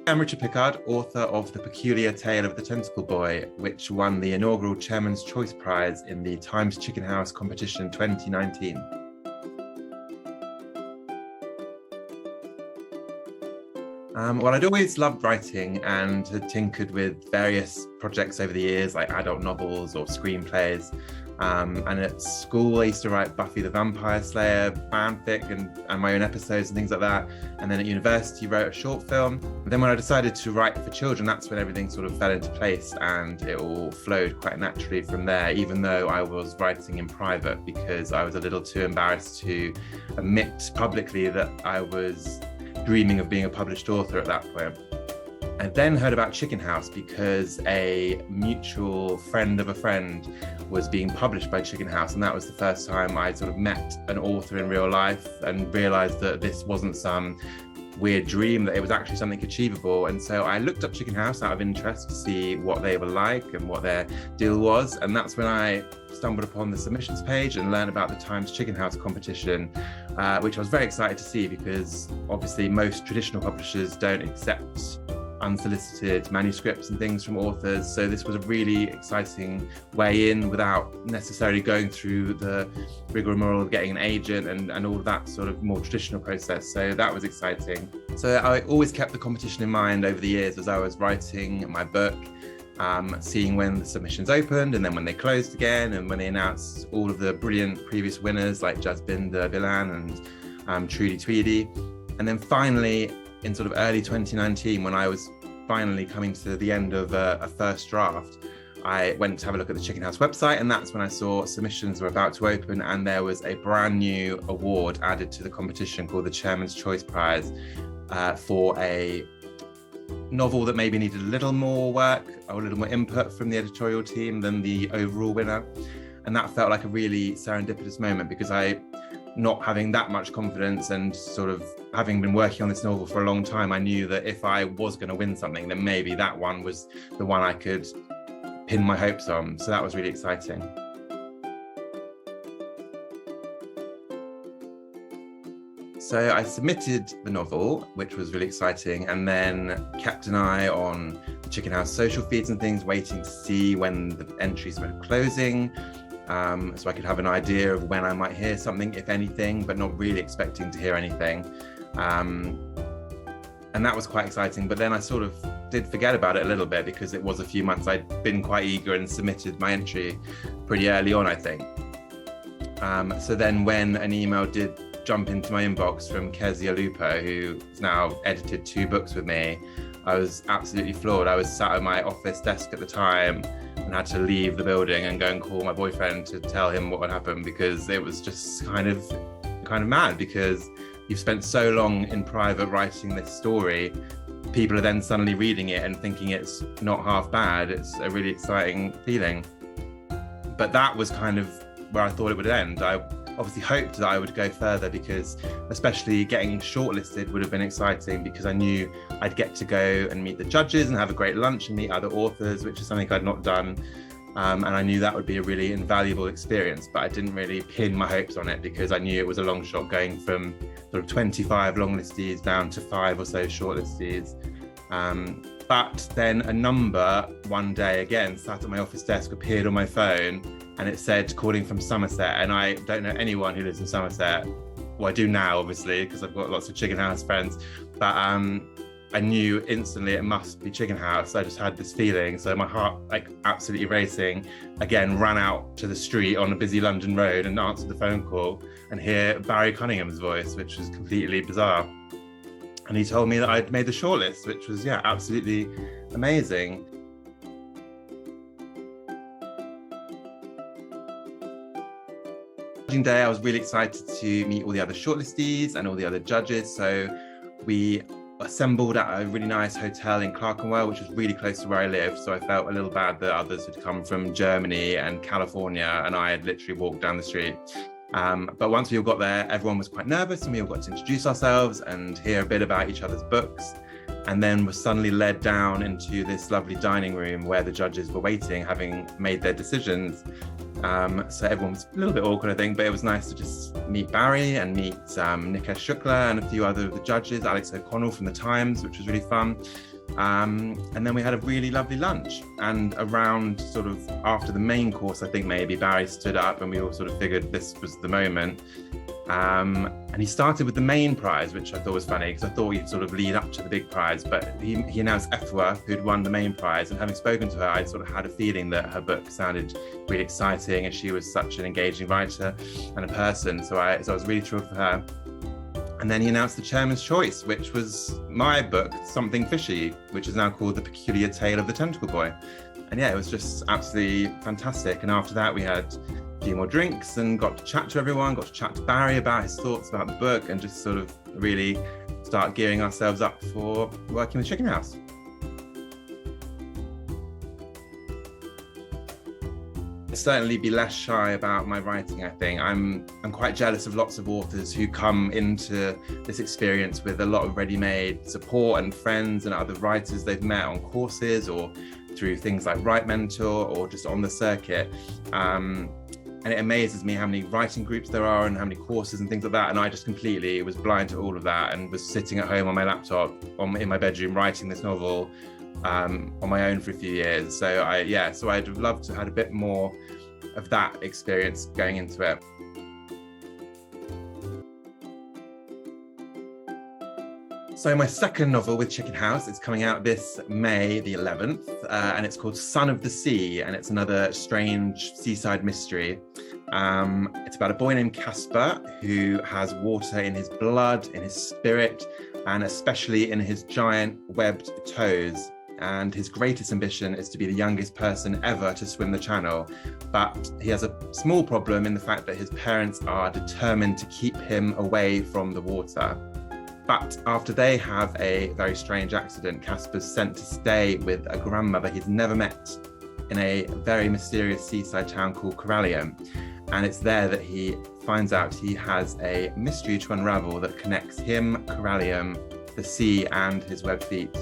I'm Richard Pickard, author of The Peculiar Tale of the Tentacle Boy, which won the inaugural Chairman's Choice Prize in the Times Chicken House competition 2019. Well, I'd always loved writing and had tinkered with various projects over the years, like adult novels or screenplays. And at school, I used to write Buffy the Vampire Slayer fanfic and my own episodes and things like that. And then at university, wrote a short film. And then when I decided to write for children, that's when everything sort of fell into place and it all flowed quite naturally from there, even though I was writing in private because I was a little too embarrassed to admit publicly that I was dreaming of being a published author at that point. I then heard about Chicken House because a mutual friend of a friend was being published by Chicken House, and that was the first time I sort of met an author in real life and realised that this wasn't some weird dream, that it was actually something achievable. And so I looked up Chicken House out of interest to see what they were like and what their deal was, and that's when I stumbled upon the submissions page and learned about the Times Chicken House competition, which I was very excited to see because obviously most traditional publishers don't accept unsolicited manuscripts and things from authors, so this was a really exciting way in without necessarily going through the rigmarole of getting an agent and all of that sort of more traditional process, so that was exciting. So I always kept the competition in mind over the years as I was writing my book, seeing when the submissions opened and then when they closed again, and when they announced all of the brilliant previous winners like Jasbinder Bilan and Trudy Tweedy. And then finally in sort of early 2019, when I was finally coming to the end of a first draft, I went to have a look at the Chicken House website, and that's when I saw submissions were about to open and there was a brand new award added to the competition called the Chairman's Choice Prize for a novel that maybe needed a little more work or a little more input from the editorial team than the overall winner. And that felt like a really serendipitous moment because not having that much confidence and sort of having been working on this novel for a long time, I knew that if I was going to win something, then maybe that one was the one I could pin my hopes on. So that was really exciting. So I submitted the novel, which was really exciting, and then kept an eye on the Chicken House social feeds and things, waiting to see when the entries were closing. So I could have an idea of when I might hear something, if anything, but not really expecting to hear anything. And that was quite exciting. But then I sort of did forget about it a little bit because it was a few months. I'd been quite eager and submitted my entry pretty early on, I think. So then when an email did jump into my inbox from Kezia Lupo, who's now edited 2 books with me, I was absolutely floored. I was sat at my office desk at the time and had to leave the building and go and call my boyfriend to tell him what had happened, because it was just kind of mad, because you've spent so long in private writing this story. People are then suddenly reading it and thinking it's not half bad. It's a really exciting feeling. But that was kind of where I thought it would end. I obviously hoped that I would go further, because especially getting shortlisted would have been exciting, because I knew I'd get to go and meet the judges and have a great lunch and meet other authors, which is something I'd not done. And I knew that would be a really invaluable experience, but I didn't really pin my hopes on it because I knew it was a long shot going from sort of 25 longlistees down to 5 or so shortlistees. But then a number one day, again, sat at my office desk, appeared on my phone, and it said calling from Somerset. And I don't know anyone who lives in Somerset. Well, I do now, obviously, because I've got lots of Chicken House friends. But I knew instantly it must be Chicken House. I just had this feeling. So my heart, like, absolutely racing, again, ran out to the street on a busy London road and answered the phone call and hear Barry Cunningham's voice, which was completely bizarre. And he told me that I'd made the shortlist, which was, yeah, absolutely amazing. Day, I was really excited to meet all the other shortlistees and all the other judges. So we assembled at a really nice hotel in Clerkenwell, which was really close to where I live. So I felt a little bad that others had come from Germany and California, and I had literally walked down the street. But once we all got there, everyone was quite nervous, and we all got to introduce ourselves and hear a bit about each other's books. And then were suddenly led down into this lovely dining room where the judges were waiting, having made their decisions. So everyone was a little bit awkward, I think, but it was nice to just meet Barry and meet Nikesh Shukla and a few other of the judges, Alex O'Connell from The Times, which was really fun. And then we had a really lovely lunch. And around sort of after the main course, I think maybe Barry stood up and we all sort of figured this was the moment. And he started with the main prize, which I thought was funny because I thought he'd sort of lead up to the big prize, but he announced Efwa, who'd won the main prize. And having spoken to her, I sort of had a feeling that her book sounded really exciting and she was such an engaging writer and a person. So I was really thrilled for her. And then he announced the chairman's choice, which was my book, Something Fishy, which is now called The Peculiar Tale of the Tentacle Boy. And yeah, it was just absolutely fantastic. And after that, we had a few more drinks and got to chat to everyone, got to chat to Barry about his thoughts about the book and just sort of really start gearing ourselves up for working with Chicken House. Certainly be less shy about my writing. I think I'm quite jealous of lots of authors who come into this experience with a lot of ready-made support and friends and other writers they've met on courses or through things like Write Mentor or just on the circuit. And it amazes me how many writing groups there are and how many courses and things like that. And I just completely was blind to all of that and was sitting at home on my laptop in my bedroom writing this novel on my own for a few years. So I'd have loved to have had a bit more of that experience going into it. So my second novel with Chicken House is coming out this May the 11th, and it's called Son of the Sea, and it's another strange seaside mystery. It's about a boy named Casper who has water in his blood, in his spirit, and especially in his giant webbed toes. And his greatest ambition is to be the youngest person ever to swim the channel. But he has a small problem in the fact that his parents are determined to keep him away from the water. But after they have a very strange accident, Casper's sent to stay with a grandmother he's never met in a very mysterious seaside town called Corallium. And it's there that he finds out he has a mystery to unravel that connects him, Corallium, the sea, and his webbed feet.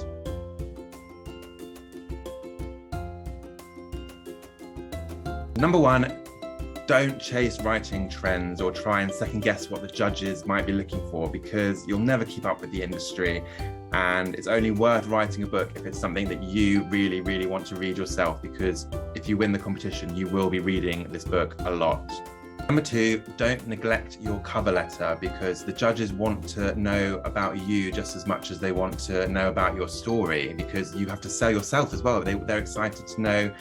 Number one, don't chase writing trends or try and second guess what the judges might be looking for, because you'll never keep up with the industry. And it's only worth writing a book if it's something that you really, really want to read yourself, because if you win the competition, you will be reading this book a lot. Number two, don't neglect your cover letter, because the judges want to know about you just as much as they want to know about your story, because you have to sell yourself as well. They're excited to know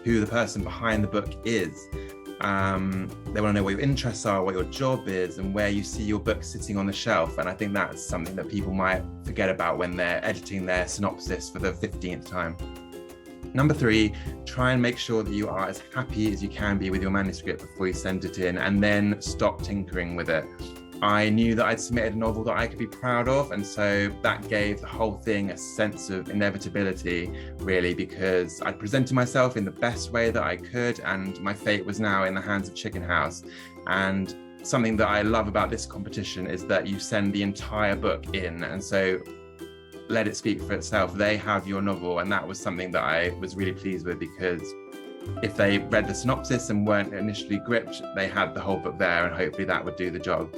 who the person behind the book is. They want to know what your interests are, what your job is, and where you see your book sitting on the shelf. And I think that's something that people might forget about when they're editing their synopsis for the 15th time. Number three, try and make sure that you are as happy as you can be with your manuscript before you send it in, and then stop tinkering with it. I knew that I'd submitted a novel that I could be proud of, and so that gave the whole thing a sense of inevitability, really, because I presented myself in the best way that I could, and my fate was now in the hands of Chicken House. And something that I love about this competition is that you send the entire book in, and so let it speak for itself. They have your novel, and that was something that I was really pleased with, because if they read the synopsis and weren't initially gripped, they had the whole book there, and hopefully that would do the job.